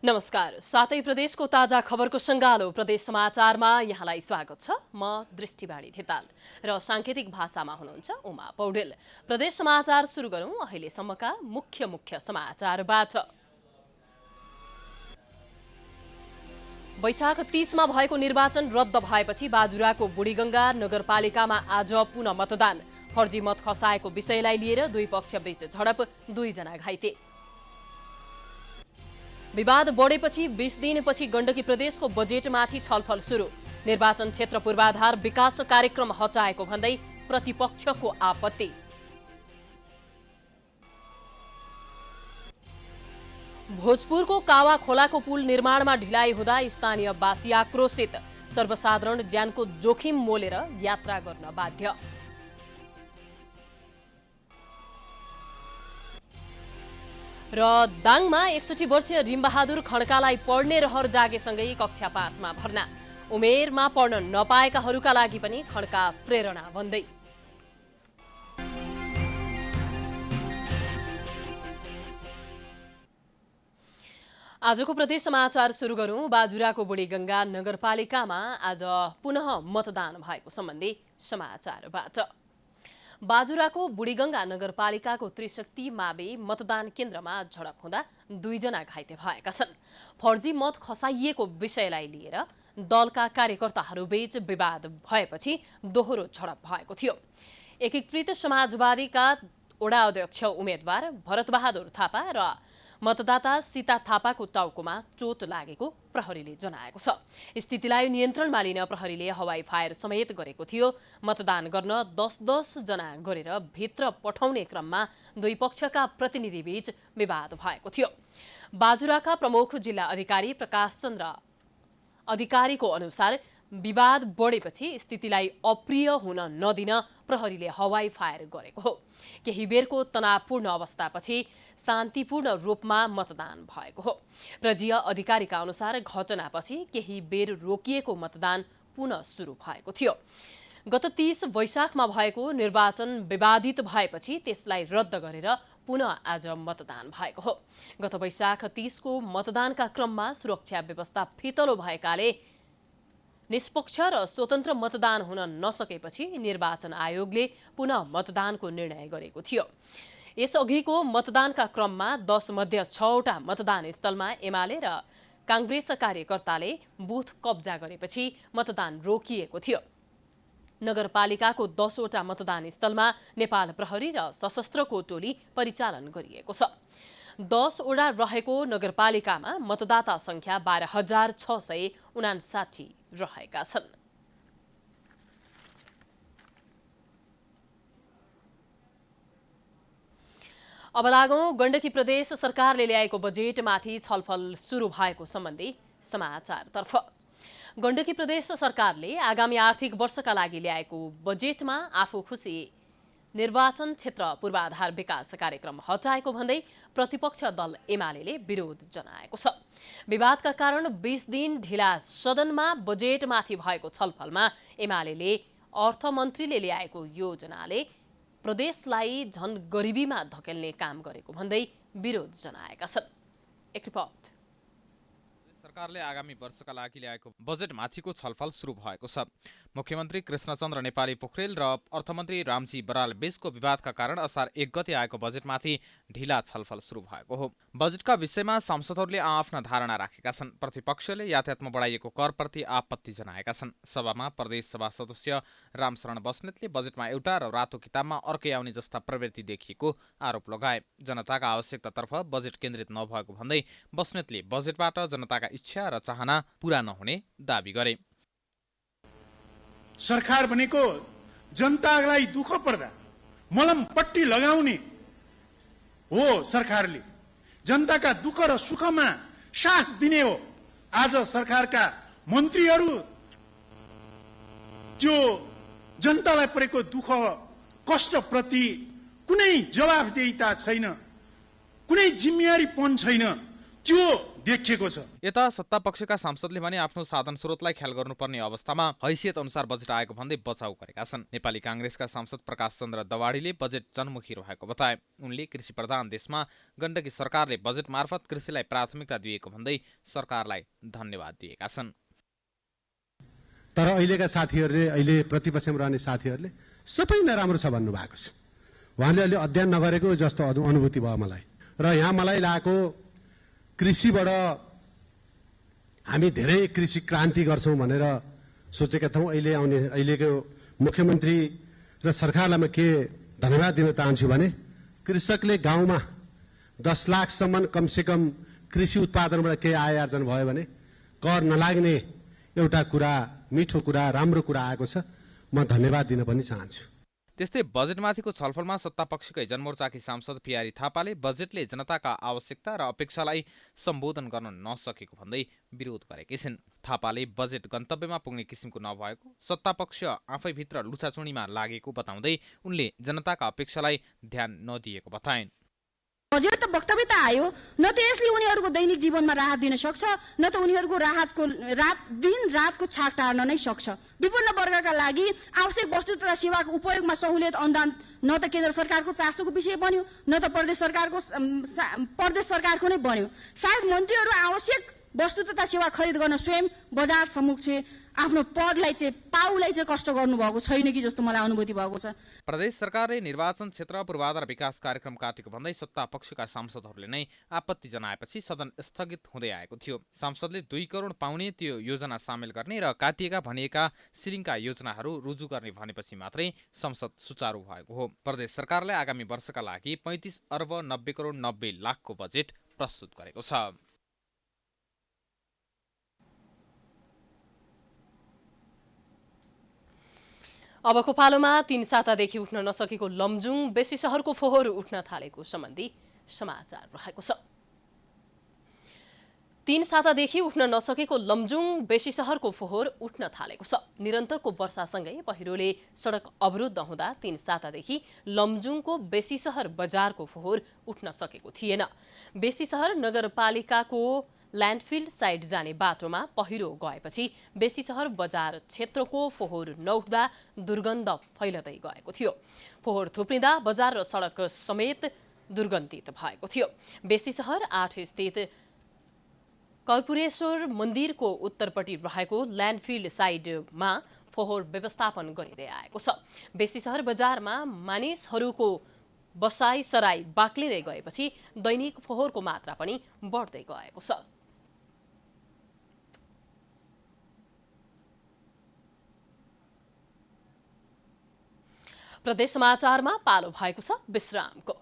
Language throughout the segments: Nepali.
नमस्कार। सातै प्रदेशको ताजा खबरको सङ्गालो प्रदेश समाचारमा यहाँलाई स्वागत छ। म दृष्टिबाणी धिताल र सांकेतिक भाषामा हुनुहुन्छ उमा पौडेल। प्रदेश समाचार सुरु गरौँ अहिलेसम्मका मुख्य समाचारबाट। वैशाख 30 मा भएको निर्वाचन रद्द भएपछि बाजुराको बुढीगङ्गा नगरपालिकामा आज पुनः मतदान। फर्जी मत खसाएको विषयलाई लिएर दुई पक्षबीच झडप, 2 जना घाइते। विवाद बढेपछि 20 दिनपछि गण्डकी प्रदेशको बजेटमाथि छलफल सुरु। निर्वाचन क्षेत्र पूर्वाधार विकास कार्यक्रम हटाएको भन्दै प्रतिपक्षको आपत्ति। भोजपुरको कावा खोलाको पुल निर्माणमा ढिलाइ हुँदा स्थानीयवासी आक्रोशित। सर्वसाधारण ज्यानको जोखिम मोलेर यात्रा गर्न बाध्य। र दाङमा 61 वर्षीय रिमबहादुर खड्कालाई पढ्ने रहर जागेसँगै कक्षा 5 मा भर्ना। उमेरमा पढ्न नपाएकाहरूका लागि पनि खड्का प्रेरणा बन्दै। आजको प्रदेश समाचार सुरु गरौँ। बाजुराको बुढीगङ्गा नगरपालिकामा आज पुनः मतदान भएको सम्बन्धी समाचारबाट। बाजुराको बुढीगङ्गा नगरपालिकाको त्रिशक्ति मावि मतदान केन्द्रमा झडप हुँदा 2 जना घाइते भएका छन्। फर्जी मत खसाइएको विषयलाई लिएर दलका कार्यकर्ताहरूबीच विवाद भएपछि दोहोरो झडप भएको थियो। एकीकृत समाजवादीका वडा अध्यक्ष उम्मेद्वार भरतबहादुर थापा र मतदाता सीता थापाको टाउकोमा चोट लागेको प्रहरीले जनाएको छ। स्थितिलाई नियन्त्रणमा लिन प्रहरीले हवाई फायर समेत गरेको थियो। मतदान गर्न 10-10 जना गरेर भित्र पठाउने क्रममा दुई पक्षका प्रतिनिधिबीच विवाद भएको थियो। बाजुराका प्रमुख जिल्ला अधिकारी प्रकाश चन्द्र अधिकारीको अनुसार विवाद बढेपछि स्थितिलाई अप्रिय हुन नदिन प्रहरीले हवाई फायर गरेको हो। केही बेरको तनावपूर्ण अवस्थापछि शान्तिपूर्ण रूपमा मतदान भएको हो। प्रजीय अधिकारीका अनुसार घटनापछि केही बेर रोकिएको मतदान पुनः सुरु भएको थियो। गत 30 वैशाखमा भएको निर्वाचन विवादित भएपछि त्यसलाई रद्द गरेर पुनः आज मतदान भएको हो। गत वैशाख 30 को मतदानका क्रममा सुरक्षा व्यवस्था फितलो भएकाले निष्पक्ष र स्वतन्त्र मतदान हुन नसकेपछि निर्वाचन आयोगले पुनः मतदानको निर्णय गरेको थियो। यसअघिको मतदानका क्रममा 10 मध्ये 6 वटा मतदान स्थलमा एमाले र काङ्ग्रेस कार्यकर्ताले बुथ कब्जा गरेपछि मतदान रोकिएको थियो। नगरपालिकाको 10 वटा मतदान स्थलमा नेपाल प्रहरी र सशस्त्रको टोली परिचालन गरिएको छ। 10 वटा रहेको नगरपालिकामा मतदाता संख्या 12,659 रहेका छन्। अब लागौं गण्डकी प्रदेश सरकारले ल्याएको बजेटमाथि छलफल सुरु भएको सम्बन्धी समाचारतर्फ। गण्डकी प्रदेश सरकारले आगामी आर्थिक वर्षका लागि ल्याएको बजेटमा आफू खुसी निर्वाचन क्षेत्र पूर्वाधार विकास कार्यक्रम हटाएको भन्दै प्रतिपक्ष दल एमाले विरोध जनाएको छ। विवादका कारण 20 दिन ढिला सदनमा बजेटमाथि भएको छलफलमा एमाले अर्थमन्त्रीले ल्याएको योजनाले प्रदेशलाई झन गरिबीमा धकेल्ने काम गरेको भन्दै विरोध जनाएका छन्। एक रिपोर्ट। सरकारले आगामी वर्षका लागि ल्याएको बजेटमाथिको छलफल सुरु भएको छ। मुख्यमन्त्री कृष्णचन्द्र नेपाली पोखरेल र अर्थमन्त्री रामजी बराल बीचको विवादका कारण असार 1 गते आएको बजेटमाथि ढिला छलफल सुरु भएको हो। बजेटका विषयमा सांसदहरूले आफ्ना धारणा राखेका छन्। प्रतिपक्षले यातायातमा बढाइएको करप्रति आपत्ति जनाएका छन्। सभामा प्रदेश सभा सदस्य रामशरण बस्नेतले बजेटमा एउटा र रातो किताबमा अर्कै आउने जस्ता प्रवृत्ति देखिएको आरोप लगाए। जनताका आवश्यकतातर्फ बजेट केन्द्रित नभएको भन्दै बस्नेतले बजेटबाट जनताका इच्छा र चाहना पूरा नहुने दाबी गरे। सरकार भनेको जनतालाई दुःख पर्दा मलम पट्टी लगाउने हो। सरकारले जनताका दुःख र सुखमा साथ दिने हो। आज सरकारका मन्त्रीहरू त्यो जनतालाई परेको दुःख कष्टप्रति कुनै जवाफदेहिता छैन, कुनै जिम्मेवारीपन छैन। त्यो देखिएको छ। यता सत्तापक्षका सांसदले भने आफ्नो साधन स्रोतलाई ख्याल गर्नुपर्ने अवस्थामा हैसियत अनुसार बजेट आएको भन्दै बचाउ गरेका छन्। नेपाली कांग्रेसका सांसद प्रकाश चन्द्र दवाडीले बजेट जनमुखी रहेको बताए। उनले कृषि प्रधान देशमा गण्डकी सरकारले बजेट मार्फत कृषिलाई प्राथमिकता दिएको भन्दै सरकारलाई धन्यवाद दिएका छन्। तर अहिलेका साथीहरूले, अहिले प्रतिपक्षमा रहने साथीहरूले सबै नराम्रो छ भन्नुभएको छ। उहाँले अहिले अध्ययन नगरेको जस्तो अनुभूति भयो मलाई। र यहाँ मलाई लागेको कृषिबाट हामी धेरै कृषि क्रान्ति गर्छौँ भनेर सोचेका थियौँ। अहिलेको मुख्यमन्त्री र सरकारलाई म के धन्यवाद दिन चाहन्छु भने कृषकले गाउँमा 10 लाखसम्म कमसेकम कृषि उत्पादनबाट केही आय आर्जन भयो भने कर नलाग्ने एउटा कुरा, मिठो कुरा, राम्रो कुरा आएको छ। म धन्यवाद दिन पनि चाहन्छु। त्यस्तै बजेटमाथिको छलफलमा सत्तापक्षकै जनमोर्चाकी सांसद पियारी थापाले बजेटले जनताका आवश्यकता र अपेक्षालाई सम्बोधन गर्न नसकेको भन्दै विरोध गरेकी छिन्। थापाले बजेट गन्तव्यमा पुग्ने किसिमको नभएको, सत्तापक्ष आफैभित्र लुछाचुँडीमा लागेको बताउँदै उनले जनताका अपेक्षालाई ध्यान नदिएको बताइन्। बजेट त वक्तव्य त आयो, न त यसले उनीहरूको दैनिक जीवनमा राहत दिन सक्छ, न त उनीहरूको दिन रातको छाक टार्न नै सक्छ। विभिन्न वर्गका लागि आवश्यक वस्तु तथा सेवाको उपयोगमा सहुलियत अनुदान न त केन्द्र सरकारको चासोको विषय बन्यो, न त प्रदेश सरकारको नै बन्यो। सायद मन्त्रीहरू आवश्यक वस्तु तथा सेवा खरिद गर्न स्वयं बजार सम्मुख आफ्नो पाउलाई चाहिँ कष्ट गर्नुभएको छैन कि जस्तो मलाई अनुभूति भएको छ। प्रदेश सरकारले निर्वाचन क्षेत्र पूर्वाधार विकास कार्यक्रम काटेको भन्दै सत्तापक्षका सांसदहरूले नै आपत्ति जनाएपछि सदन स्थगित हुँदै आएको थियो। सांसदले 2 करोड पाउने त्यो योजना सामेल गर्ने र काटिएका भनिएका सिलिङका योजनाहरू रुजु गर्ने भनेपछि मात्रै संसद सुचारू भएको हो। प्रदेश सरकारले आगामी वर्षका लागि 35 अर्ब 90 करोड 90 लाखको बजेट प्रस्तुत गरेको छ। अबको पालोमा 3 सातादेखि उठ्न नसकेको लमजुङ बेसी सहरको फोहोर उठ्न थालेको सम्बन्धी समाचार रहेको छ। 3 सातादेखि उठ्न नसकेको लमजुङ बेसी सहरको फोहोर उठ्न थालेको छ। निरन्तरको वर्षासँगै पहिरोले सडक अवरुद्ध हुँदा 3 सातादेखि लमजुङको बेसी सहर बजारको फोहोर उठ्न सकेको थिएन। बेसी सहर नगरपालिकाको ल्यान्डफिल साइड जाने बाटोमा पहिरो गएपछि बेसी सहर बजार क्षेत्रको फोहोर नउठ्दा दुर्गन्ध फैलदै गएको थियो। फोहोर थुप्रिँदा बजार र सडक समेत दुर्गन्धित भएको थियो। बेसी सहर 8 स्थित कर्पूरेश्वर मन्दिरको उत्तरपट्टि रहेको ल्यान्डफिल साइडमा फोहोर व्यवस्थापन गरिँदै आएको छ। बेसी सहर बजारमा मानिसहरूको बसाई सराई बाक्लिँदै गएपछि दैनिक फोहोरको मात्रा पनि बढ्दै गएको छ। प्रदेश समाचारमा पालो भएको छ विश्रामको।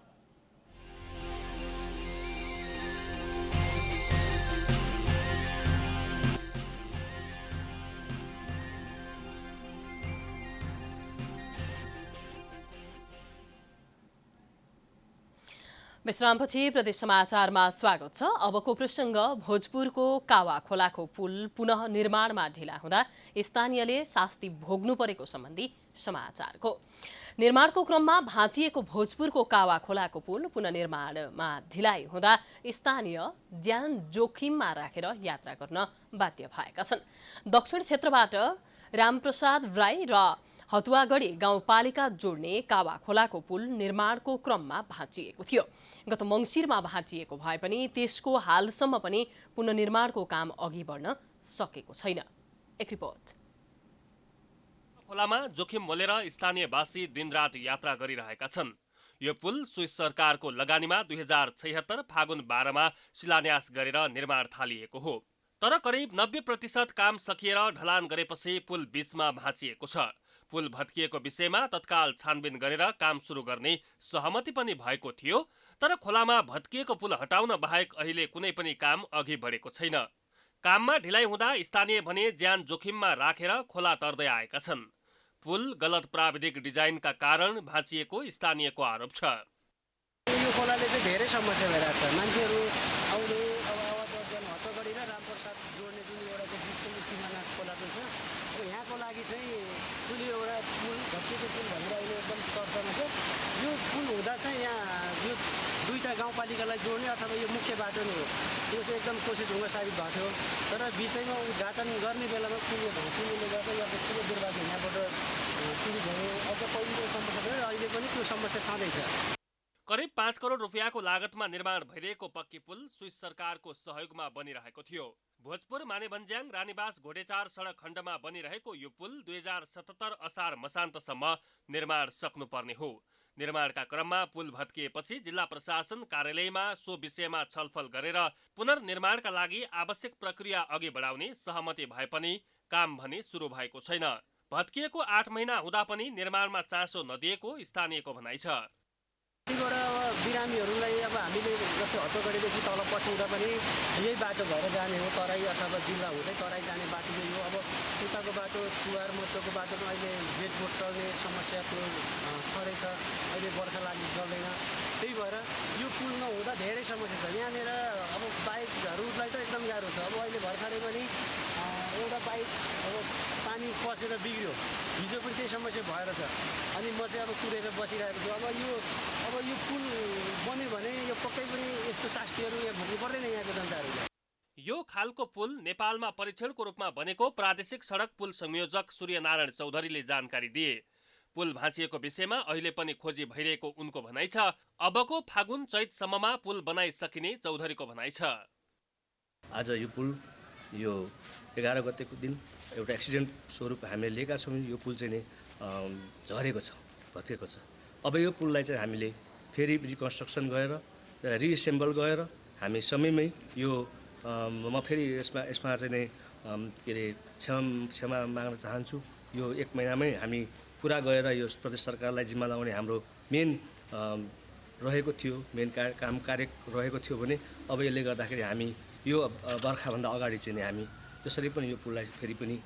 विश्रामपछि प्रदेश समाचारमा स्वागत छ। अबको प्रसङ्ग भोजपुरको कावा खोलाको पुल पुनः निर्माणमा ढिला हुँदा स्थानीयले शास्ति भोग्नु परेको सम्बन्धी समाचारको। निर्माणको क्रममा भाँचिएको भोजपुरको कावा खोलाको पुल पुनः निर्माणमा ढिलाइ हुँदा स्थानीय ज्यान जोखिममा राखेर यात्रा गर्न बाध्य भएका छन्। दक्षिण क्षेत्रबाट रामप्रसाद राई र हतुवागढी गाउँपालिका जोड्ने कावा खोलाको पुल निर्माणको क्रममा भाँचिएको थियो। गत मङ्सिरमा भाँचिएको भए पनि त्यसको हालसम्म पनि पुनर्निर्माणको काम अघि बढ्न सकेको छैन। एक रिपोर्ट। खोलामा जोखिम मोलेर स्थानीयवासी दिनरात यात्रा गरिरहेका छन्। यो पुल स्विस सरकारको लगानीमा 2076 फागुन 12 मा शिलान्यास गरेर निर्माण थालिएको हो। तर करिब 90% काम सकिएर ढलान गरेपछि पुल बीचमा भाँचिएको छ। पुल भत्किएको विषयमा तत्काल छानबिन गरेर काम सुरु गर्ने सहमति पनि भएको थियो। तर खोलामा भत्किएको पुल हटाउन बाहेक अहिले कुनै पनि काम अघि बढेको छैन। काममा ढिलाइ हुँदा स्थानीय भने ज्यान जोखिममा राखेर खोला तर्दै आएका छन्। पुल गलत प्राविधिक डिजाइनका कारण भाँचिएको स्थानीयको आरोप छ। यो खोलाले चाहिँ धेरै समस्या भइरहेको छ। मान्छेहरू आउने हतगढी र रामप्रसाद जोड्ने जुन एउटा चाहिँ सिमाना खोला छ, यहाँको लागि चाहिँ ठुलो एउटा पुल भत्किएको पुल भनेर अहिले एकदम चर्चामा छ। यो पुल हुँदा चाहिँ यहाँ यो 2 दुईटा गाउँपालिकालाई जोड्ने अथवा यो मुख्य बाटो नै हो। यो चाहिँ एकदम कोसेढुङ्गा साबित भएको थियो, तर बिचैमा उद्घाटन गर्ने बेलामा पुलले भत्किनुले गर्दा यो ठुलो दुर्भाग्य यहाँबाट सुरु भयो। अझ पहिलेको समस्या थियो, अहिले पनि त्यो समस्या छँदैछ। करिब 5 करोड रुपियाँको लागतमा निर्माण भइरहेको पक्की पुल स्विस सरकारको सहयोगमा बनिरहेको थियो। भोजपुर मानेभन्ज्याङ रानीबास घोडेटार सडक खण्डमा बनिरहेको यो पुल 2077 असार मसान्तसम्म निर्माण सक्नुपर्ने हो। निर्माणका क्रममा पुल भत्किएपछि जिल्ला प्रशासन कार्यालयमा सो विषयमा छलफल गरेर पुनर्निर्माणका लागि आवश्यक प्रक्रिया अघि बढाउने सहमति भए पनि काम भने सुरु भएको छैन। भत्किएको 8 महिना हुँदा पनि निर्माणमा चासो नदिएको स्थानीयको भनाइ छ। बाट अब बिरामीहरूलाई अब हामीले जस्तै हट्टगढीदेखि तल पठाउँदा पनि यही बाटो भएर जाने हो, तराई अथवा जिल्ला हुँदै तराई जाने बाटो नै हो। अब उताको बाटो चुवार मोर्चाको बाटोमा अहिले जेटबोट चल्ने समस्या त्यो छँदैछ, अहिले बर्खा लागि चल्दैन। त्यही भएर यो पुल नहुँदा धेरै समस्या छ यहाँनिर। अब बाइकहरूलाई त एकदम गाह्रो छ। अब अहिले भर्खरै पनि एउटा बाइक अब पानी पसेर बिग्रियो, हिजो पनि त्यही समस्या भएर छ। अनि म चाहिँ अब कुरेर बसिरहेको छु। अब यो पुल बन्यो भने यो पक्कै पनि यस्तो शास्तिहरू यहाँ भोग्नु पर्दैन यहाँको जनताहरूले। यो खालको पुल नेपालमा परीक्षणको रूपमा बनेको प्रादेशिक सडक पुल संयोजक सूर्यनारायण चौधरीले जानकारी दिए। पुल भाँचिएको विषयमा अहिले पनि खोजी भइरहेको उनको भनाइ छ। अबको फागुन चैतसम्ममा पुल बनाइसकिने चौधरीको भनाइ छ। आज यो पुल यो 11 गतेको दिन एउटा एक्सिडेन्ट स्वरूप हामीले लिएका छौँ। यो पुल चाहिँ नि झरेको छ, भत्किएको छ। अब यो पुललाई चाहिँ हामीले फेरि रिकन्स्ट्रक्सन गरेर रिएसेम्बल गरेर हामी समयमै यो म फेरि यसमा चाहिँ नि के अरे क्षमा माग्न चाहन्छु। यो 1 महिनामै हामी पुरा गरेर यो प्रदेश सरकारलाई जिम्मा लगाउने हाम्रो मेन रहेको थियो, मेन काम कार्य रहेको थियो भने अब यसले गर्दाखेरि हामी यो बर्खाभन्दा अगाडि चाहिँ नि हामी जसरी पनि यो पुललाई फेरि पनि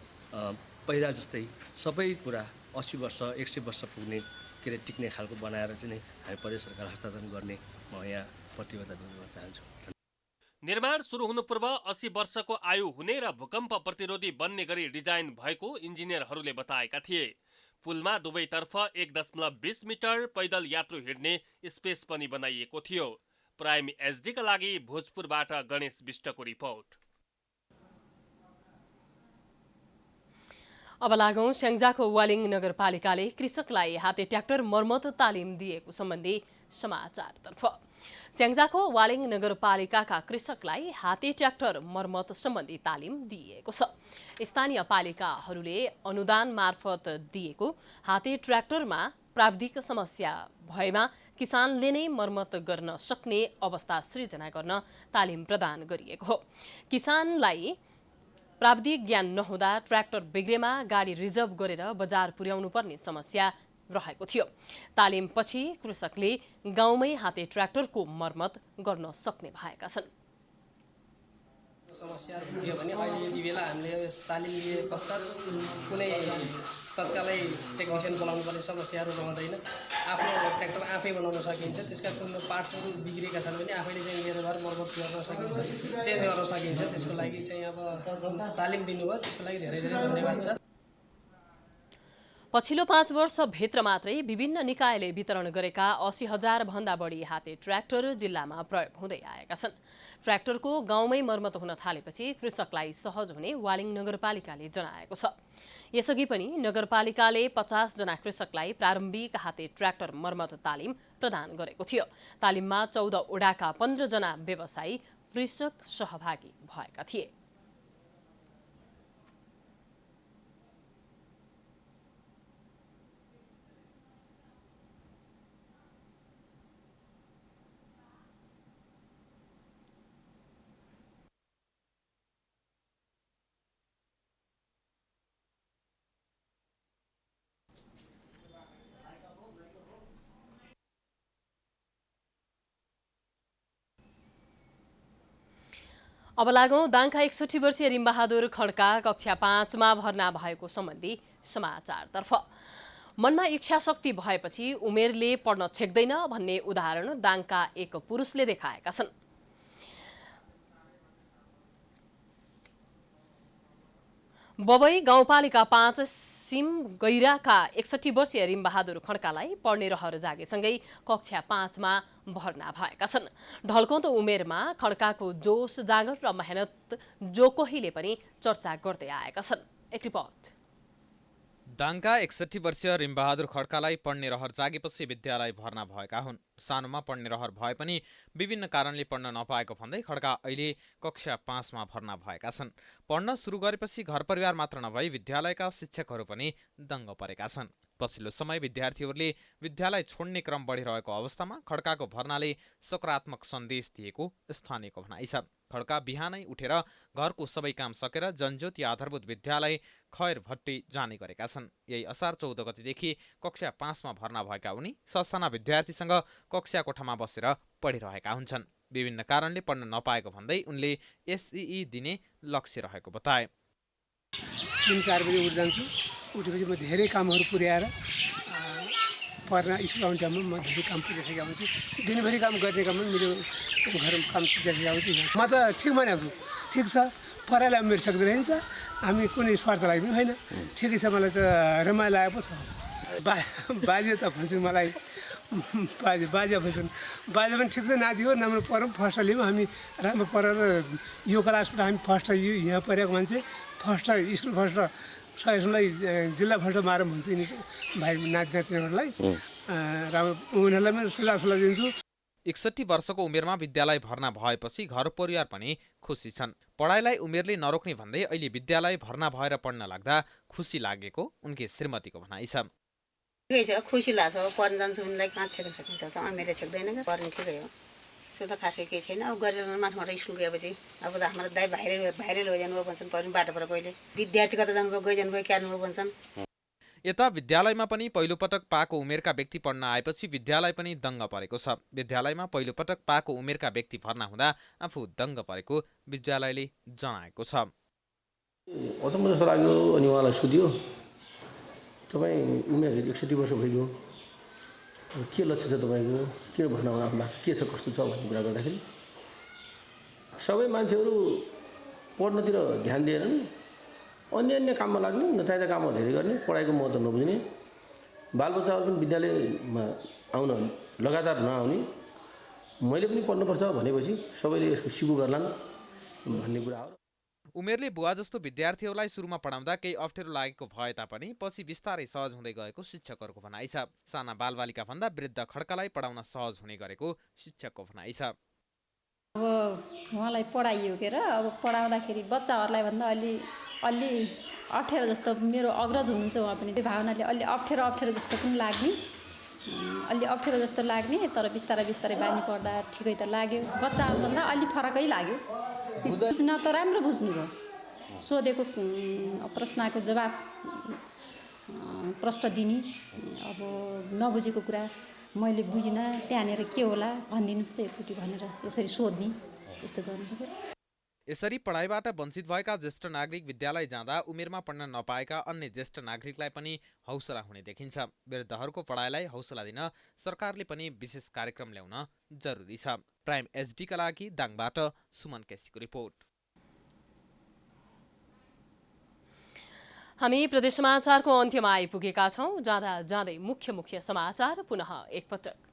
पहिला जस्तै सबै कुरा 80 वर्ष 100 वर्ष पुग्ने के अरे टिक्ने खालको बनाएर चाहिँ नि हामी प्रदेश सरकार हस्तान्तरण गर्ने म यहाँ प्रतिबद्धता गर्न चाहन्छु। निर्माण सुरु हुनु पूर्व 80 वर्षको आयु हुने र भूकम्प प्रतिरोधी बन्ने गरी डिजाइन भएको इन्जिनियरहरूले बताएका थिए। पुलमा दुवैतर्फ 1.20 मिटर पैदल यात्रु हिँड्ने स्पेस पनि बनाइएको थियो। प्राइम एचडीका लागि भोजपुरबाट गणेश विष्टको रिपोर्ट। अब लागौं स्याङ्जाको वालिङ नगरपालिकाले कृषकलाई हाते ट्र्याक्टर मर्मत तालिम दिएको सम्बन्धी समाचारतर्फ। स्याङ्जाको वालिङ नगरपालिकाका कृषकलाई हाते ट्र्याक्टर मर्मत सम्बन्धी तालिम दिएको छ। स्थानीय पालिकाहरूले अनुदान मार्फत दिएको हाते ट्र्याक्टरमा प्राविधिक समस्या भएमा किसानले नै मर्मत गर्न सक्ने अवस्था सृजना गर्न तालिम प्रदान गरिएको हो। किसानलाई प्राविधिक ज्ञान नहुँदा ट्र्याक्टर बिग्रेमा गाडी रिजर्भ गरेर बजार पुर्याउनु पर्ने समस्या रहेको थियो। तालिमपछि कृषकले गाउँमै हाते ट्र्याक्टरको मर्मत गर्न सक्ने भएका छन्। समस्याहरू पुग्यो भने अहिले यति बेला हामीले तालिम लिए पश्चात कुनै तत्कालै टेक्निसियन बोलाउनु पर्ने समस्याहरू रहँदैन। आफ्नो ट्र्याक्टर आफै बनाउन सकिन्छ। त्यसका कुनै पार्ट्सहरू बिग्रेका छन् भने आफैले चाहिँ लिएर गएर मर्मत गर्न सकिन्छ, चेन्ज गर्न सकिन्छ। त्यसको लागि चाहिँ अब तालिम दिनुभयो, त्यसको लागि धेरै धेरै धन्यवाद छ। पछिल्लो 5 वर्षभित्र मात्रै विभिन्न निकायले वितरण गरेका 80,000 भन्दा बढी हाते ट्र्याक्टर जिल्लामा प्रयोग हुँदै आएका छन्। ट्र्याक्टरको गाउँमै मर्मत हुन थालेपछि कृषकलाई सहज हुने वालिङ नगरपालिकाले जनाएको छ। यसअघि पनि नगरपालिकाले 50 जना कृषकलाई प्रारम्भिक हाते ट्र्याक्टर मर्मत तालिम प्रदान गरेको थियो। तालिममा 14 वडाका 15 जना व्यवसायी कृषक सहभागी भएका थिए। अब लागौं दाङका 61 वर्षीय रिमबहादुर खड्का कक्षा 5 मा भर्ना भएको सम्बन्धी समाचारतर्फ। मनमा इच्छा शक्ति भएपछि उमेरले पढ्न छेक्दैन भन्ने उदाहरण दाङका एक पुरुषले देखाएका छन्। बबई गाउँपालिका 5 सिम गैराका 61 वर्षीय रिमबहादुर खड्कालाई पढ्ने रहर जागेसँगै कक्षा 5 मा भर्ना भएका छन्। ढल्कँदो उमेरमा खड्काको जोश जाँगर र मेहनत जो कोहीले पनि चर्चा गर्दै आएका छन्। एक रिपोर्ट। दाङका 61 वर्षीय रिमबहादुर खड्कालाई पढ्ने रहर जागेपछि विद्यालय भर्ना भएका हुन्। सानोमा पढ्ने रहर भए पनि विभिन्न कारणले पढ्न नपाएको भन्दै खड्का अहिले कक्षा 5 मा भर्ना भएका छन्। पढ्न सुरु गरेपछि घर परिवार मात्र नभई विद्यालयका शिक्षकहरू पनि दङ्ग परेका छन्। पछिल्लो समय विद्यार्थीहरूले विद्यालय छोड्ने क्रम बढिरहेको अवस्थामा खड्काको भर्नाले सकारात्मक सन्देश दिएको स्थानीयको भनाइ छ। खड्का बिहानै उठेर घरको सबै काम सकेर जनज्योति आधारभूत विद्यालय खैरभट्टी जाने गरेका छन्। यही असार 14 गतेदेखि कक्षा 5 मा भर्ना भएका उनी ससाना विद्यार्थीसँग कक्षा कोठामा बसेर पढिरहेका हुन्छन्। विभिन्न कारणले पढ्न नपाएको भन्दै उनले एसईई दिने लक्ष्य रहेको बताए। 3-4 बजे उठ जान्छु। उठेपछि म धेरै कामहरू पुर्याएर पढ्न स्कुल आउने टाइममा म धेरै काम पुर्याइसकेको हुन्छु। दिनभरि काम गर्ने काममा मेरो घरमा काम पुर्याइसकेको हुन्छु। म त ठिक भनेको छु, ठिक छ, पढाइलाई मेरो सक्दो रहन्छ, हामी कुनै स्वार्थ लागि पनि होइन, ठिकै छ। मलाई त रमाइलो आएको छ। बाजे त भन्छन् मलाई, बाजे भन्छन् बाजे पनि ठिक छ, नाति हो, राम्रो पढौँ, फर्स्ट लियौँ, हामी राम्रो पढेर यो क्लासबाट हामी फर्स्ट यहाँ पढेको मान्छे फर्स्ट स्कुल फर्स्ट सयसलाई जिल्ला फर्स्ट मारौँ भन्छु यिनी भाइ नाति नातिनीहरूलाई। राम्रो उनीहरूलाई पनि सुझाव दिन्छु। 61 वर्षको उमेरमा विद्यालय भर्ना भएपछि घर परिवार पनि खुसी छन्। पढाइलाई उमेरले नरोक्ने भन्दै अहिले विद्यालय भर्ना भएर पढ्न लाग्दा खुसी लागेको उनकी श्रीमतीको भनाइ छ। ठिकै छ, खुसी लाग्छ। पढ्न जान्छु उनीलाई कहाँ छेक्न सकिन्छ त, मेरो छेक्दैन, पढ्ने ठिकै हो। त्यो त खासै केही छैन। अब गरेर माथबाट स्कुल गएपछि अब त हाम्रो दाइ भाइरल लैजानुभयो भन्छन्, पढ्ने बाटोबाट कहिले विद्यार्थी कता जानुभयो, गइजानुभयो, क्यार्नुभयो भन्छन्। यता विद्यालयमा पनि पहिलोपटक पाएको उमेरका व्यक्ति पढ्न आएपछि विद्यालय पनि दङ्ग परेको छ। विद्यालयमा पहिलोपटक पाएको उमेरका व्यक्ति भर्ना हुँदा आफू दङ्ग परेको विद्यालयले जनाएको छ। अचम्म जस्तो लाग्यो। अनि उहाँलाई सोधियो, तपाईँ उमेर 61 वर्ष भइगयो, के लक्ष्य छ तपाईँको, किन भर्ना हुनु भएको छ, के छ कस्तो छ भन्ने कुरा गर्दाखेरि सबै मान्छेहरू पढ्नतिर ध्यान दिएनन्, अन्य काममा लाग्ने, नचाहिँदा कामहरू धेरै गर्ने, पढाइको महत्त्व नबुझ्ने, बालबच्चाहरू पनि विद्यालयमा आउन लगातार नआउने। मैले पनि पढ्नुपर्छ भनेपछि सबैले यसको सिगो गर्लान् भन्ने कुरा हो। उमेरले बुवा जस्तो विद्यार्थीहरूलाई सुरुमा पढाउँदा केही अप्ठ्यारो लागेको भए तापनि पछि बिस्तारै सहज हुँदै गएको शिक्षकहरूको भनाइ छ। साना बालबालिका भन्दा वृद्ध खड्कालाई पढाउन सहज हुने गरेको शिक्षकको भनाइ छ। अब उहाँलाई पढाइयो के र अब पढाउँदाखेरि बच्चाहरूलाई भन्दा अलि अप्ठ्यारो जस्तो, मेरो अग्रज हुनुहुन्छ उहाँ पनि, त्यो भावनाले अलि अप्ठ्यारो जस्तो पनि लाग्ने, अलि अप्ठ्यारो जस्तो लाग्ने, तर बिस्तारै बानी पर्दा ठिकै त लाग्यो। बच्चाहरूभन्दा अलि फरकै लाग्यो। बुझ्न त राम्रो बुझ्नुभयो, सोधेको प्रश्नको जवाब प्रश्न दिने, अब नबुझेको कुरा मैले बुझिनँ, त्यहाँनिर के होला भनिदिनुहोस् त एकचोटि भनेर यसरी सोध्ने, यस्तो गर्नु। यसरी पढाइबाट वञ्चित भएका ज्येष्ठ नागरिक विद्यालय जाँदा उमेरमा पढ्न नपाएका अन्य ज्येष्ठ नागरिकलाई पनि हौसला हुने देखिन्छ। वृद्धहरूको पढाइलाई हौसला दिन सरकारले पनि विशेष कार्यक्रम ल्याउन जरुरी छ। प्राइम एचडीका लागि दाङबाट सुमन केसीको रिपोर्ट। हामी प्रदेश समाचारको अन्त्यमा आइपुगेका छौं। जाँदै मुख्य समाचार पुनः एकपटक।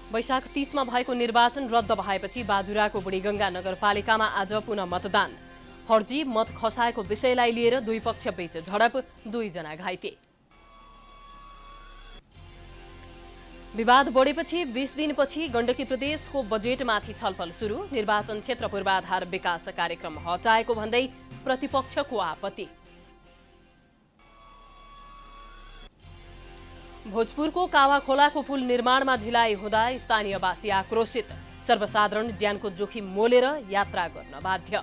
वैशाख 30 मा भएको निर्वाचन रद्द भएपछि बाजुराको बुढीगंगा नगरपालिकामा आज पुनः मतदान। फर्जी मत खसाएको विषयलाई लिएर दुई पक्षबीच झडप, 2 जना घाइते। विवाद बढेपछि 20 दिनपछि गण्डकी प्रदेशको बजेटमाथि छलफल सुरु। निर्वाचन क्षेत्र पूर्वाधार विकास कार्यक्रम हटाएको भन्दै प्रतिपक्षको आपत्ति। भोजपुरको कावाखोलाको पुल निर्माणमा ढिलाइ हुँदा स्थानीयवासी आक्रोशित। सर्वसाधारण ज्यानको जोखिम मोलेर यात्रा गर्न बाध्य।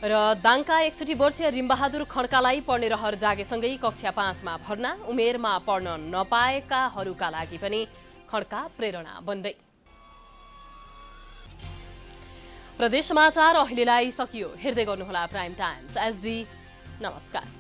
र दाङका 61 वर्षीय रिमबहादुर खड्कालाई पढ्ने रहर जागेसँगै कक्षा 5 मा भर्ना। उमेरमा पढ्न नपाएकाहरूका लागि पनि खड्का प्रेरणा बन्दै। प्रदेश समाचार अहिलेलाई सकियो। हेर्दै गर्नुहोला प्राइम टाइम्स एसडी। नमस्कार।